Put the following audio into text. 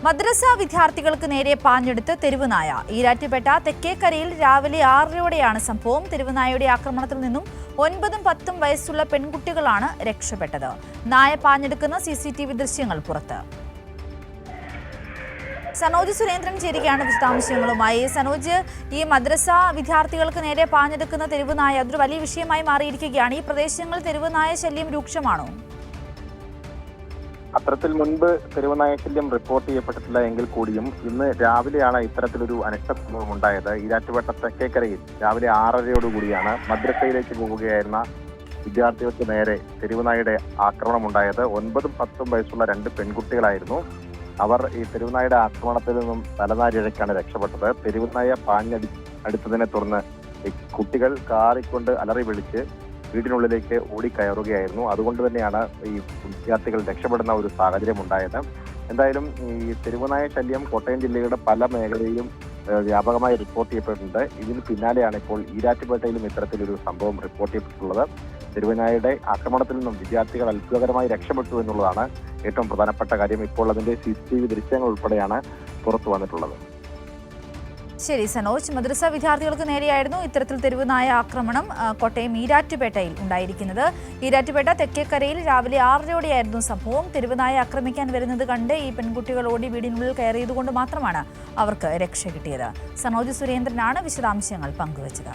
മദ്രസ വിദ്യാർത്ഥികൾക്ക് നേരെ പാഞ്ഞെടുത്ത് തെരുവുനായ. ഈരാറ്റുപേട്ട തെക്കേക്കരയിൽ രാവിലെ 6:00-ഓടെയാണ് സംഭവം. തെരുവുനായയുടെ ആക്രമണത്തിൽ നിന്നും 9ഉം 10ഉം വയസ്സുള്ള പെൺകുട്ടികളാണ് രക്ഷപ്പെട്ടത്. നായ പാഞ്ഞെടുക്കുന്ന CCTV ദൃശ്യങ്ങൾ പുറത്ത്. സനോജ് സുരേന്ദ്രൻ ചേരുകയാണ് വിശദാംശങ്ങളുമായി. സനോജ്, ഈ മദ്രസ വിദ്യാർത്ഥികൾക്ക് നേരെ പാഞ്ഞെടുക്കുന്ന തെരുവുനായ അതൊരു വലിയ വിഷയമായി മാറിയിരിക്കുകയാണ്. ഈ പ്രദേശങ്ങളിൽ തെരുവുനായ ശല്യം രൂക്ഷമാണോ? അത്തരത്തിൽ മുൻപ് തെരുവുനായ ശല്യം റിപ്പോർട്ട് ചെയ്യപ്പെട്ടിട്ടില്ല എങ്കിൽ കൂടിയും ഇന്ന് രാവിലെയാണ് ഇത്തരത്തിലൊരു അനിഷ്ട സംഭവം ഉണ്ടായത്. ഈരാറ്റുപേട്ട തെക്കേക്കരയിൽ രാവിലെ 6:30-ഓടുകൂടിയാണ് മദ്രസയിലേക്ക് പോവുകയായിരുന്ന വിദ്യാർത്ഥികൾക്ക് നേരെ തെരുവുനായയുടെ ആക്രമണം ഉണ്ടായത്. 9ഉം 10ഉം വയസ്സുള്ള 2 പെൺകുട്ടികളായിരുന്നു. അവർ ഈ തെരുവുനായയുടെ ആക്രമണത്തിൽ നിന്നും തലനാരിഴയ്ക്കാണ് രക്ഷപ്പെട്ടത്. തെരുവുനായ അടുത്തതിനെ തുടർന്ന് കുട്ടികൾ കാറിക്കൊണ്ട് അലറി വിളിച്ച് വീടിനുള്ളിലേക്ക് ഓടിക്കയറുകയായിരുന്നു. അതുകൊണ്ട് തന്നെയാണ് ഈ വിദ്യാർത്ഥികൾ രക്ഷപ്പെടുന്ന ഒരു സാഹചര്യം ഉണ്ടായത്. എന്തായാലും ഈ തെരുവുനായ ശല്യം കോട്ടയം ജില്ലയുടെ പല മേഖലയിലും വ്യാപകമായി റിപ്പോർട്ട് ചെയ്യപ്പെട്ടിട്ടുണ്ട്. ഇതിന് പിന്നാലെയാണ് ഇപ്പോൾ ഈരാറ്റുപേട്ടയിലും ഇത്തരത്തിലൊരു സംഭവം റിപ്പോർട്ട് ചെയ്യപ്പെട്ടിട്ടുള്ളത്. തെരുവുനായയുടെ ആക്രമണത്തിൽ നിന്നും വിദ്യാർത്ഥികൾ അത്ഭുതകരമായി രക്ഷപ്പെട്ടു എന്നുള്ളതാണ് ഏറ്റവും പ്രധാനപ്പെട്ട കാര്യം. ഇപ്പോൾ അതിന്റെ CCTV ദൃശ്യങ്ങൾ ഉൾപ്പെടെയാണ് പുറത്തു വന്നിട്ടുള്ളത്. ശരി സനോജ്, മദ്രസ വിദ്യാർത്ഥികൾക്ക് നേരെയായിരുന്നു ഇത്തരത്തിൽ തെരുവുനായ ആക്രമണം കോട്ടയം ഈരാറ്റുപേട്ടയിൽ ഉണ്ടായിരിക്കുന്നത്. ഈരാറ്റുപേട്ട തെക്കേക്കരയിൽ രാവിലെ 6:00-ഓടെയായിരുന്നു സംഭവം. തെരുവുനായ ആക്രമിക്കാൻ വരുന്നത് കണ്ട് ഈ പെൺകുട്ടികൾ ഓടി വീടിനുള്ളിൽ കയറിയതുകൊണ്ട് മാത്രമാണ് അവർക്ക് രക്ഷ കിട്ടിയത്. സനോജ് സുരേന്ദ്രനാണ് വിശദാംശങ്ങൾ പങ്കുവച്ചത്.